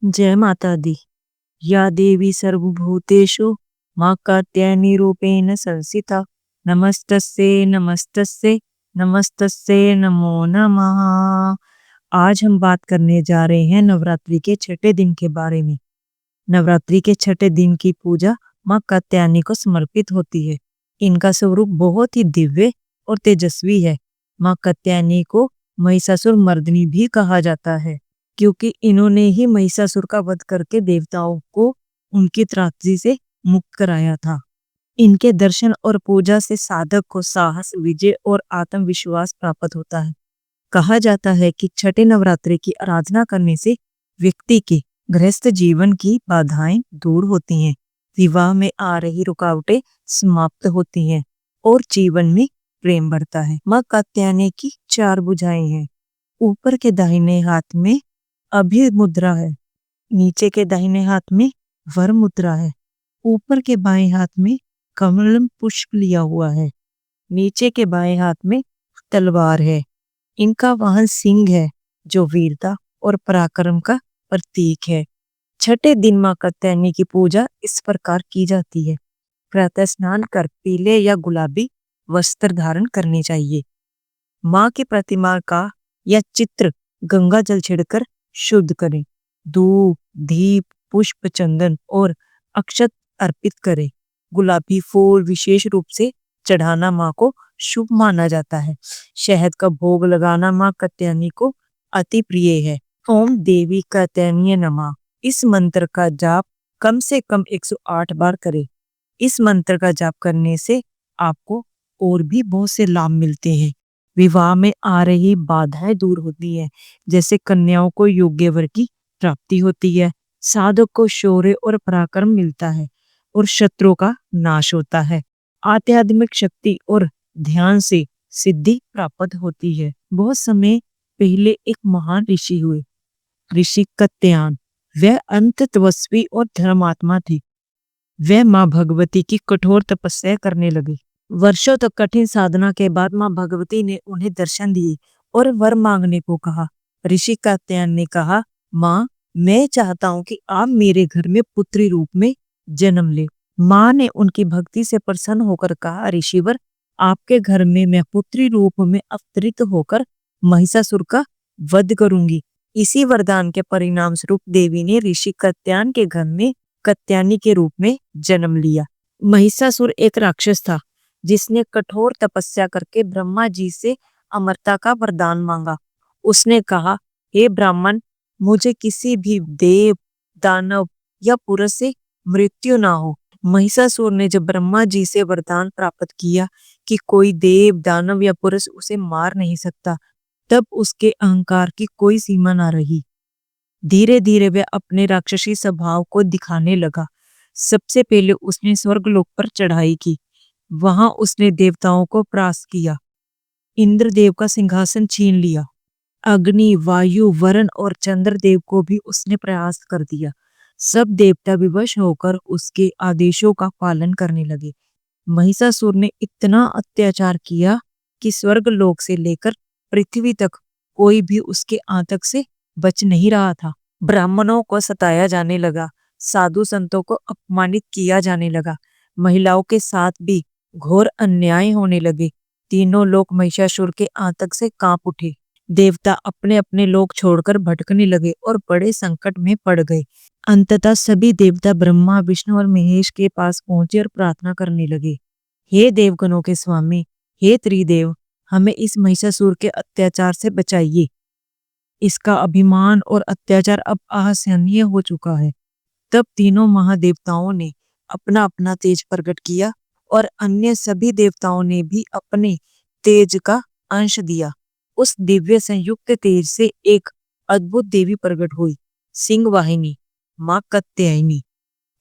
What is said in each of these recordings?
जय माता दी। या देवी सर्वभूतेषु मां कात्यायनी रूपेण संस्थिता। नमस्तस्ये नमस्तस्ये नमस्तस्ये नमो नमः। आज हम बात करने जा रहे हैं नवरात्रि के छठे दिन के बारे में। नवरात्रि के छठे दिन की पूजा मां कात्यायनी को समर्पित होती है। इनका स्वरूप बहुत ही दिव्य और तेजस्वी है। मां कात्यायनी को महिषासुर मर्दिनी भी कहा जाता है, क्योंकि इन्होंने ही महिषासुर का वध करके देवताओं को उनकी त्रासदी से मुक्त कराया था। इनके दर्शन और पूजा से साधक को साहस, विजय और आत्मविश्वास प्राप्त होता है। कहा जाता है कि छठे नवरात्रि की आराधना करने से व्यक्ति के गृहस्थ जीवन की बाधाएं दूर होती हैं, विवाह में आ रही रुकावटें समाप्त होती हैं और जीवन में प्रेम बढ़ता है। मां कात्यायनी की 4 भुजाएं हैं। ऊपर के दाहिने हाथ में अभय मुद्रा है, नीचे के दाहिने हाथ में वर मुद्रा है, ऊपर के बाएं हाथ में कमल पुष्प लिया हुआ है, नीचे के बाएं हाथ में तलवार है। इनका वाहन सिंह है, जो वीरता और पराक्रम का प्रतीक है। छठे दिन मां कात्यायनी की पूजा इस प्रकार की जाती है। प्रातः स्नान कर पीले या गुलाबी वस्त्र धारण करने चाहिए। मां की प्रतिमा का या चित्र गंगा जल छिड़कर शुद्ध करें। धूप, दीप, पुष्प, चंदन और अक्षत अर्पित करें। गुलाबी फूल विशेष रूप से चढ़ाना मां को शुभ माना जाता है। शहद का भोग लगाना मां कात्यायनी को अति प्रिय है। ओम देवी कात्यायनी नमः। इस मंत्र का जाप कम से कम 108 बार करें। इस मंत्र का जाप करने से आपको और भी बहुत से लाभ मिलते हैं। विवाह में आ रही बाधाएं दूर होती है, जैसे कन्याओं को योग्य वर की प्राप्ति होती है, साधक को शौर्य और पराक्रम मिलता है और शत्रु का नाश होता है। आध्यात्मिक शक्ति और ध्यान से सिद्धि प्राप्त होती है। बहुत समय पहले एक महान ऋषि हुए, ऋषि कात्यायन। वह अंत तपस्वी और धर्मात्मा थे। वह मां भगवती की कठोर तपस्या करने लगे। वर्षों तक कठिन साधना के बाद मां भगवती ने उन्हें दर्शन दिए और वर मांगने को कहा। ऋषि कात्यायन ने कहा, मां, मैं चाहता हूं कि आप मेरे घर में पुत्री रूप में जन्म ले। मां ने उनकी भक्ति से प्रसन्न होकर कहा, ऋषिवर, आपके घर में मैं पुत्री रूप में अवतरित होकर महिषासुर का वध करूंगी। इसी वरदान के परिणाम स्वरूप देवी ने ऋषि कात्यायन के घर में कात्यायनी के रूप में जन्म लिया। महिषासुर एक राक्षस था, जिसने कठोर तपस्या करके ब्रह्मा जी से अमरता का वरदान मांगा। उसने कहा, हे ब्राह्मण, मुझे किसी भी देव, दानव या पुरुष से मृत्यु ना हो। महिषासुर ने जब ब्रह्मा जी से वरदान प्राप्त किया कि कोई देव, दानव या पुरुष उसे मार नहीं सकता, तब उसके अहंकार की कोई सीमा ना रही। धीरे धीरे वह अपने राक्षसी स्वभाव को दिखाने लगा। सबसे पहले उसने स्वर्गलोक पर चढ़ाई की। वहां उसने देवताओं को परास्त किया, इंद्रदेव का सिंहासन छीन लिया। अग्नि, वायु, वरुण और चंद्रदेव को भी उसने परास्त कर दिया। सब देवता विवश होकर उसके आदेशों का पालन करने लगे। महिषासुर ने इतना अत्याचार किया कि स्वर्गलोक से लेकर पृथ्वी तक कोई भी उसके आतंक से बच नहीं रहा था। ब्राह्मणों को सताया जाने लगा, साधु संतों को अपमानित किया जाने लगा, महिलाओं के साथ भी घोर अन्याय होने लगे। तीनों लोग महिषासुर के आतंक से कांप उठे। देवता अपने अपने लोक छोड़कर भटकने लगे और बड़े संकट में पड़ गए। अंततः सभी देवता ब्रह्मा, विष्णु और महेश के पास पहुंचे और प्रार्थना करने लगे, हे देवगणों के स्वामी, हे त्रिदेव, हमें इस महिषासुर के अत्याचार से बचाइए। इसका अभिमान और अत्याचार अब असहनीय हो चुका है। तब तीनों महादेवताओं ने अपना अपना तेज प्रकट किया और अन्य सभी देवताओं ने भी अपने तेज का अंश दिया। उस दिव्य संयुक्त तेज से एक अद्भुत देवी प्रकट हुई, सिंह वाहिनी, मां कात्यायनी।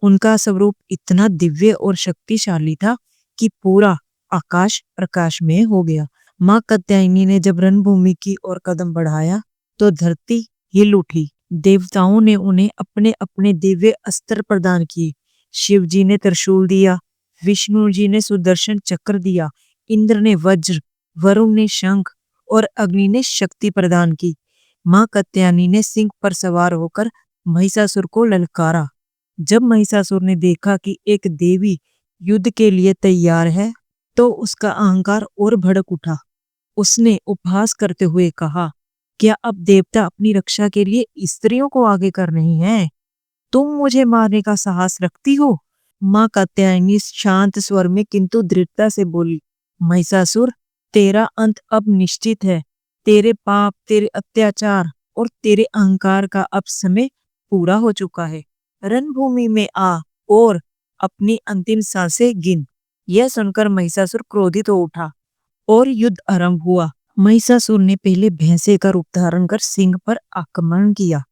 उनका स्वरूप इतना दिव्य और शक्तिशाली था कि पूरा आकाश प्रकाशमय हो गया। मां कात्यायनी ने जब रणभूमि की ओर कदम बढ़ाया तो धरती हिल उठी। देवताओं ने उन्हें अपने अपने दिव्य अस्त्र प्रदान किए। शिव जी ने त्रिशूल दिया, विष्णु जी ने सुदर्शन चक्र दिया, इंद्र ने वज्र, वरुण ने शंख और अग्नि ने शक्ति प्रदान की। मां कात्यायनी ने सिंह पर सवार होकर महिषासुर को ललकारा। जब महिषासुर ने देखा कि एक देवी युद्ध के लिए तैयार है, तो उसका अहंकार और भड़क उठा। उसने उपहास करते हुए कहा, क्या अब देवता अपनी रक्षा के लिए स्त्रियों को आगे कर रही हैं? तुम मुझे मारने का साहस रखती हो? माँ कात्यायनी शांत स्वर में किंतु दृढ़ता से बोली, महिषासुर, तेरा अंत अब निश्चित है। तेरे पाप, तेरे अत्याचार और तेरे अहंकार का अब समय पूरा हो चुका है। रणभूमि में आ और अपनी अंतिम सांसें गिन। यह सुनकर महिषासुर क्रोधित हो उठा और युद्ध आरंभ हुआ। महिषासुर ने पहले भैंसे का रूप धारण कर सिंह पर आक्रमण किया।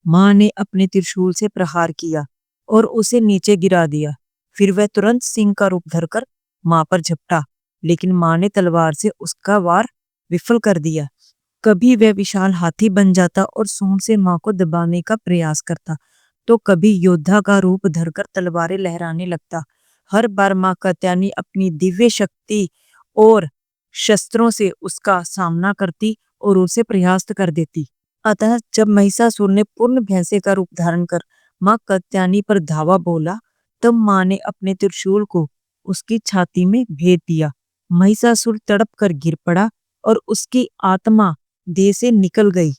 मां ने अपने त्रिशूल से प्रहार किया और उसे नीचे गिरा दिया। फिर वह तुरंत सिंह का रूप धरकर मां पर झपटा, लेकिन मां ने तलवार से उसका वार विफल कर दिया। कभी वह विशाल हाथी बन जाता और सूंड से मां को दबाने का प्रयास करता, तो कभी योद्धा का रूप धरकर तलवारें लहराने लगता। हर बार मां कात्यायनी अपनी दिव्य शक्ति और शस्त्रों से उसका सामना करती और उसे प्रयास्त कर देती। अतः जब महिषासुर ने पूर्ण भैंसे का रूप धारण कर मां कात्यायनी पर धावा बोला, तब मां ने अपने त्रिशूल को उसकी छाती में भेद दिया। महिषासुर तड़प कर गिर पड़ा और उसकी आत्मा देह से निकल गई।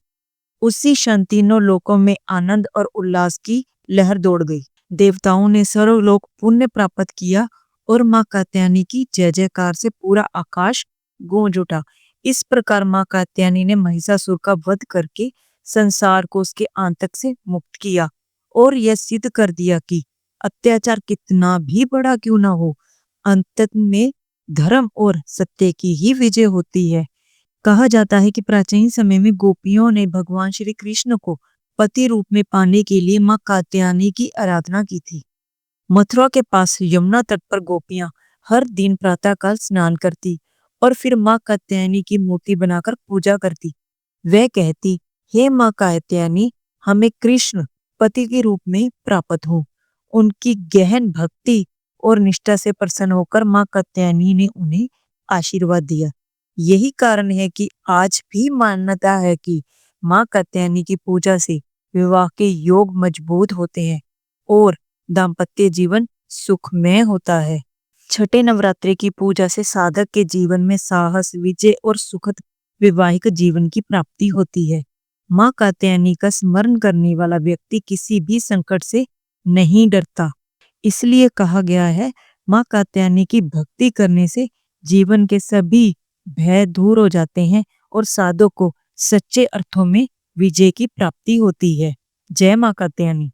उसी क्षण तीनों लोकों में आनंद और उल्लास की लहर दौड़ गई। देवताओं ने सर्वलोक पुण्य प्राप्त किया और मां कात्यायनी की जय जयकार से पूरा आकाश गूंज उठा। इस प्रकार मां कात्यायनी ने महिषासुर का वध करके संसार को उसके आतंक से मुक्त किया और यह सिद्ध कर दिया कि अत्याचार कितना भी बड़ा क्यों ना हो, अंत में धर्म और सत्य की ही विजय होती है। कहा जाता है कि प्राचीन समय में गोपियों ने भगवान श्री कृष्ण को पति रूप में पाने के लिए मां कात्यायनी की आराधना की थी। मथुरा के पास यमुना तट पर गोपियां हर दिन प्रातःकाल स्नान करती और फिर मां कात्यायनी की मूर्ति बनाकर पूजा करती। वह कहती, हे मां कात्यायनी, हमें कृष्ण पति के रूप में प्राप्त हो। उनकी गहन भक्ति और निष्ठा से प्रसन्न होकर मां कात्यायनी ने उन्हें आशीर्वाद दिया। यही कारण है कि आज भी मान्यता है कि मां कात्यायनी की पूजा से विवाह के योग मजबूत होते हैं और दाम्पत्य जीवन सुखमय होता है। छठे नवरात्रि की पूजा से साधक के जीवन में साहस, विजय और सुखद वैवाहिक जीवन की प्राप्ति होती है। मां कात्यायनी का स्मरण करने वाला व्यक्ति किसी भी संकट से नहीं डरता। इसलिए कहा गया है, मां कात्यायनी की भक्ति करने से जीवन के सभी भय दूर हो जाते हैं और साधक को सच्चे अर्थों में विजय की प्राप्ति होती है। जय मां कात्यायनी।